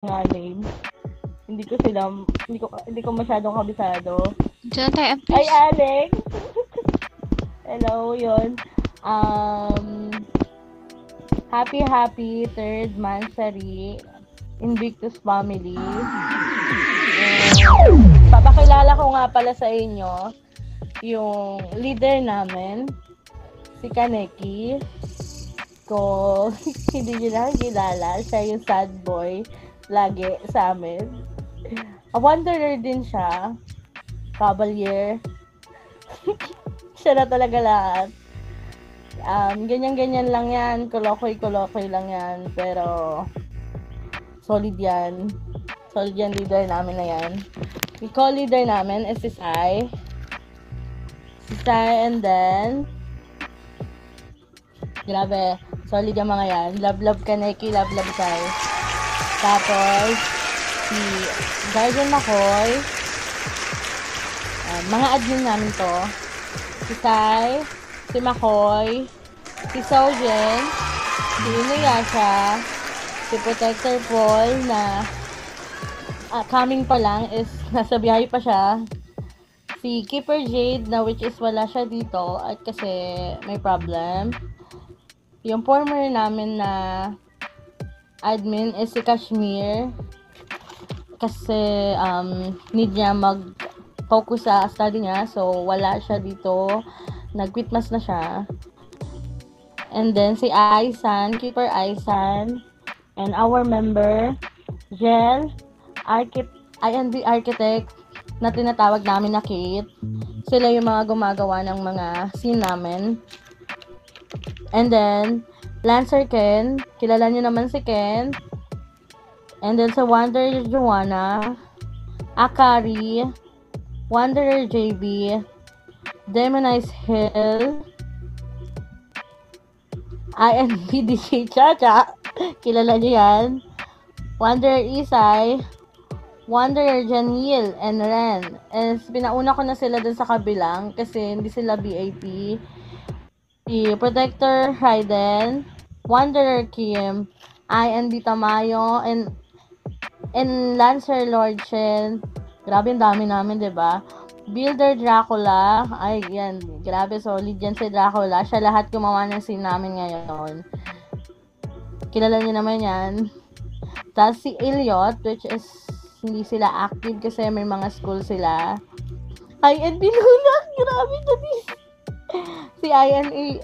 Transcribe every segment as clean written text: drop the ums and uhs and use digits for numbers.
nga name. Hindi ko masyadong kabisado. Diyan tayo, Ay, please. Alex! Hello, yun. Happy third Mansari Invictus family. Papakilala ko nga pala sa inyo yung leader namin, si Kaneki. Kung hindi nyo nakikilala, siya yung sad boy lagi sa amin. A wanderer din siya. Cavalier. Siya na talaga lahat. Ganyan-ganyan lang yan. Kulokoy lang yan. Pero, solid yan. Solid yan leader namin na yan. Yung co-leader namin is si Sai. Si Sai and then, grabe, solid yung mga yan. Love Kaneki, love Sai. Tapos, si Guardian Makoy. Mga admin namin to. Si Sai, si Makoy, si Sojen, si Inuyasha, si Protector Paul na coming pa lang is nasa biyahe pa siya. Si Keeper Jade na which is wala siya dito at kasi may problem. Yung former namin na admin is si Kashmir kasi need niya mag-focus sa study niya so wala siya dito. Nag-quitmas na siya. And then si Aisan, Keeper Aisan, and our member, Jel, INB Architect, na tinatawag namin na Kate. Sila yung mga gumagawa ng mga scene namin. And then, Lancer Ken, kilala nyo naman si Ken. And then sa Wanderer Joanna, Akari, Wanderer JB, Demonize Hill, INBDK Chacha, kilala nyo yan, Wanderer Isay, Wanderer Janil, and Ren. And pinauna ko na sila dun sa kabilang kasi hindi sila BAP. Si Protector Raiden, Wanderer Kim, INB Tamayo, and Lancer Lord Shen. Grabe, ang dami namin, diba? Builder Dracula, ay yan, grabe solid yan si Dracula. Siya lahat gumawa ng scene namin ngayon. Kilala niyo naman yan. Tapos si Elliot, which is hindi sila active kasi may mga school sila. INB Luna, grabe dali. Si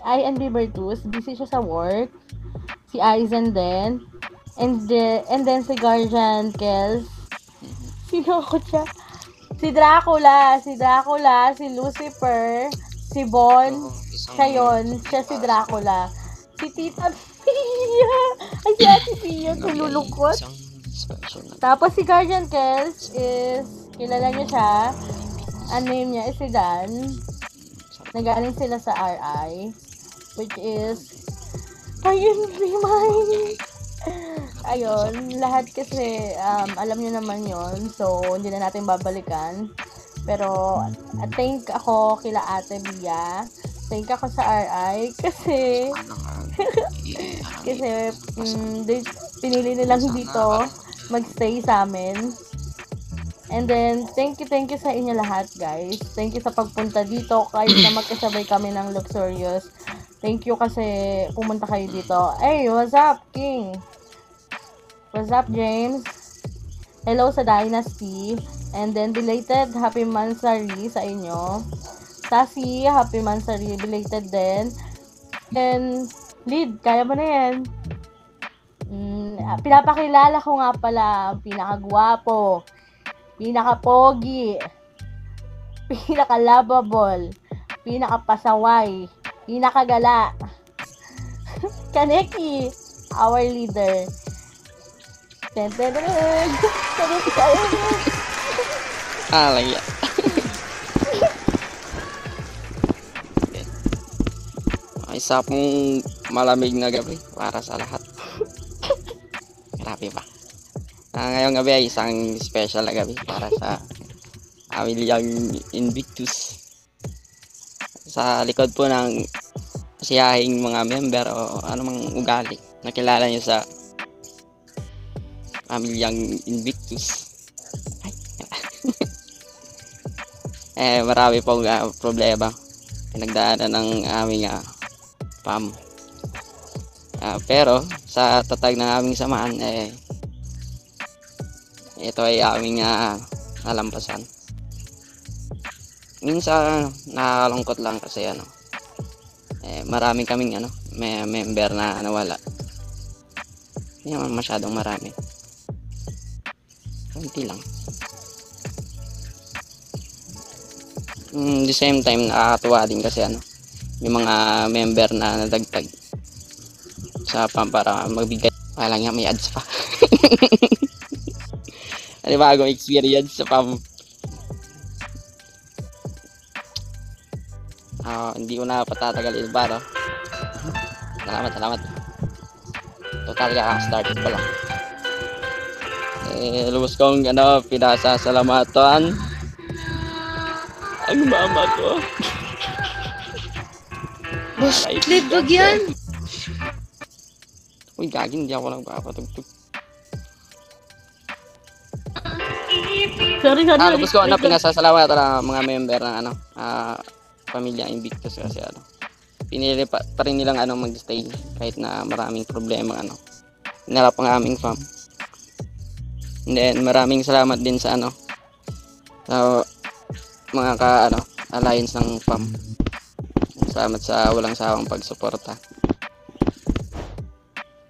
INB Bertus, busy siya sa work. Si Aizen din. And then si Guardian Kels. Sino ako siya? Si Dracula, si Lucifer, si Bon, siya yun, siya si Dracula. Si Tita Pia, ay si Ate Pia, nalulungkot. Tapos si Guardian Kels is, kilala niyo siya, ang name niya is si Dan. Nagaling sila sa RI, which is, ayun, Rimay. Ayun, lahat kasi alam niyo naman yon, so hindi na natin babalikan. Pero thank ako kila Ate Bia, thank ako sa RI kasi pinili nilang dito magstay sa amin. And then thank you sa inyo lahat, guys. Thank you sa pagpunta dito kahit na magkasabay kami ng Luxurious. Thank you kasi pumunta kayo dito. Hey, what's up, King? What's up, James? Hello sa Dynasty. And then, belated Happy Mansari sa inyo. Sassy, Happy Mansari, belated din. And, Lead, kaya mo na yan. Pinapakilala ko nga pala ang pinakagwapo, pinakapogi, pinaka-lovable, pinakapasaway, pinakagala. Kaneki, our leader. Ten-ten-ten. Kaneki tayo. Alay. Isa pong malamig na gabi para sa lahat. Grabe pa. Ngayong gabi ay isang special na gabi para sa pamilyang Invictus. Sa likod po ng masiyahing mga member o anumang ugali na kilala nyo sa pamilyang Invictus. Marami pong problema pinagdaanan ng aming fam. Pero sa tatag ng aming samahan, ito ay aming nalampasan. Minsan nakakalungkot lang kasi maraming kaming may member na nawala. Hindi naman masyadong marami. Kunti lang. The same time, nakakatuwa din kasi yung mga member na nadagdag sa PAM para magbigay. Wala nga, may ads pa. Bagong experience sa PAM. Hindi ko na patatagalin ba, no? Salamat. Total start pa lang. Lubos kong pinasasalamatan ang mama ko. Boss, libag yan. Uy, gagin, hindi ako nagpapatugtog. Sorry. Lubos ko pinasasalamatan ang mga member ng pamilya Invictus kasi pinili pa rin nilang mag-stay kahit na maraming problema hinarap ang aming fam. And then maraming salamat din sa sa mga alliance ng fam. Salamat sa walang sawang pagsuporta.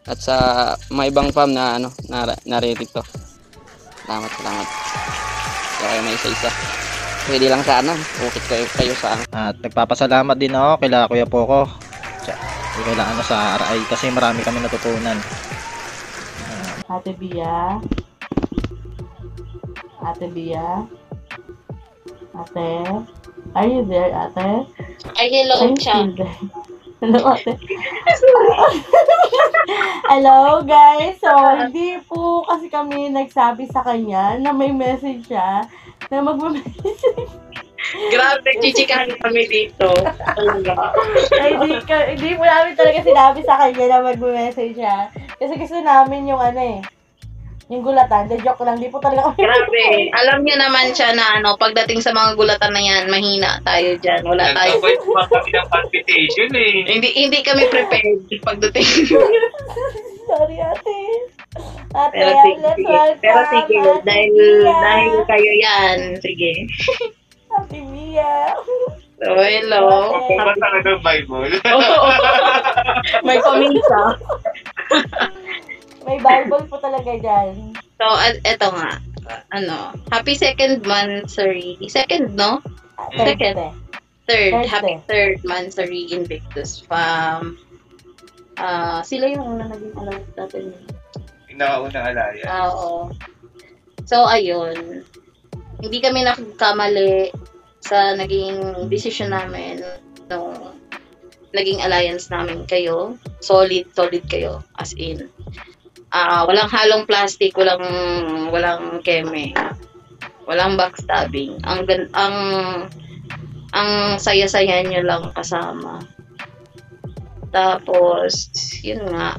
At sa mga ibang fam na narito. Salamat. Kaya may isa-isa. Pwede lang ukit kayo sa At nagpapasalamat din ako kila Kuya Poco. Kailangan sa RI kasi marami kami natutunan. Ate Bia. Ate, are you there, ate? Ay, hello siya. Hello, ate. Hello, guys. So, hindi po kasi kami nagsabi sa kanya na may message siya na mag-message. Grabe, chichikahan kami dito. Hindi po namin talaga sinabi sa kanya na mag-message siya. Kasi gusto namin yung yung gulatan. The joke lang. Di po talaga kami. Grabe. Alam niyo naman siya na pagdating sa mga gulatan na yan, mahina tayo dyan. Wala tayo. Nagkabay pa kami ng palpitation Hindi kami prepared pagdating. Sorry, ate. Ate, Pero sige, dahil kayo yan. Sige. Ate Mia. So, hello. Ate. Ba talaga ng Bible? May paminsa. May Bible po talaga dyan. So, eto nga. Happy second monthsary. Second, no? Second. Third. Happy third monthsary Invictus Fam. Sila yung una naging alliance natin. Pinakaunang alaya. Oo. So, ayun. Hindi kami nagkamali sa naging decision namin nung naging alliance namin kayo. Solid kayo. As in. Walang halong plastic, walang keme. Walang backstabbing. Ang saya-saya nyo lang kasama. Tapos, yun nga.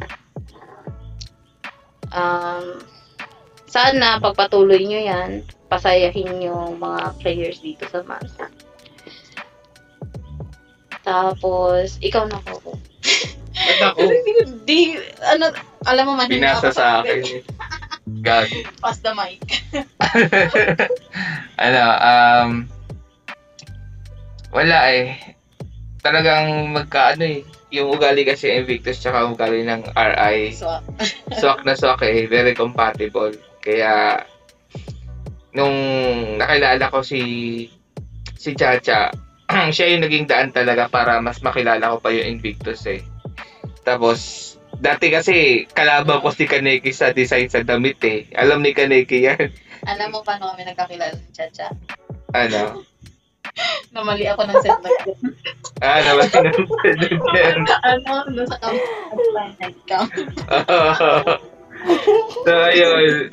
Sana pagpatuloy nyo yan, pasayahin yung mga players dito sa Masa. Tapos, ikaw na po. Ba't ako? Alam mo man. Binasa sa akin. Gag. Pass the mic. Wala Talagang yung ugali kasi Invictus tsaka ugali ng RI. Swak na swak very compatible. Kaya, nung nakilala ko si Chacha, siya yung naging daan talaga para mas makilala ko pa yung Invictus Tapos, dati kasi kalaban ko si Kaneki sa design sa damit Alam ni Kaneki yan. Alam mo paano kami nagkakilala ni Chacha? Namali ako ng set back. Namali ng set back. Nung sa camp. So, ayun.